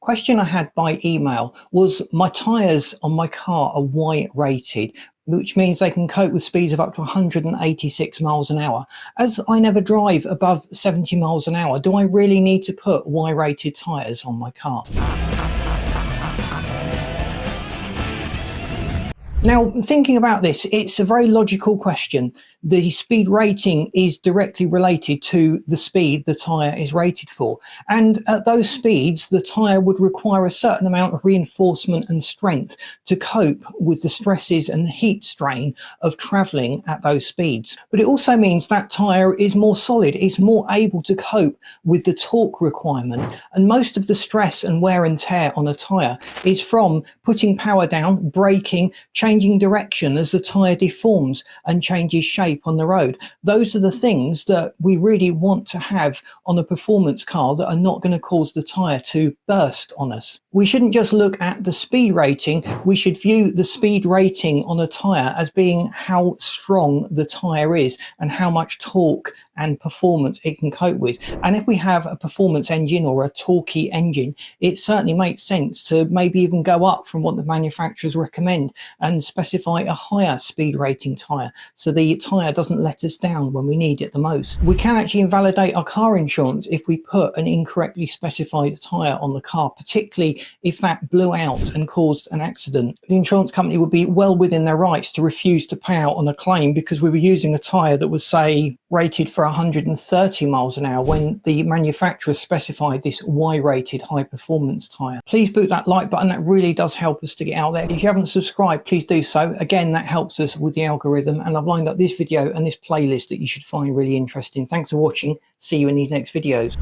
Question I had by email was my tyres on my car are Y-rated, which means they can cope with speeds of up to 186 miles an hour. As I never drive above 70 miles an hour, do I really need to put Y-rated tyres on my car? Now, thinking about this, it's a very logical question. The speed rating is directly related to the speed the tyre is rated for. And at those speeds, the tyre would require a certain amount of reinforcement and strength to cope with the stresses and heat strain of travelling at those speeds. But it also means that tyre is more solid, it's more able to cope with the torque requirement. And most of the stress and wear and tear on a tyre is from putting power down, braking, changing direction as the tyre deforms and changes shape on the road. Those are the things that we really want to have on a performance car that are not going to cause the tyre to burst on us. We shouldn't just look at the speed rating, we should view the speed rating on a tyre as being how strong the tyre is and how much torque and performance it can cope with. And if we have a performance engine or a torquey engine, it certainly makes sense to maybe even go up from what the manufacturers recommend and specify a higher speed rating tyre, so the tyre doesn't let us down when we need it the most. We can actually invalidate our car insurance if we put an incorrectly specified tyre on the car, particularly if that blew out and caused an accident. The insurance company would be well within their rights to refuse to pay out on a claim because we were using a tyre that was, say, rated for 130 miles an hour when the manufacturer specified this Y-rated high performance tyre. Please boot that like button, that really does help us to get out there. If you haven't subscribed, please do so. Again, that helps us with the algorithm, and I've lined up this video and this playlist that you should find really interesting. Thanks for watching. See you in these next videos.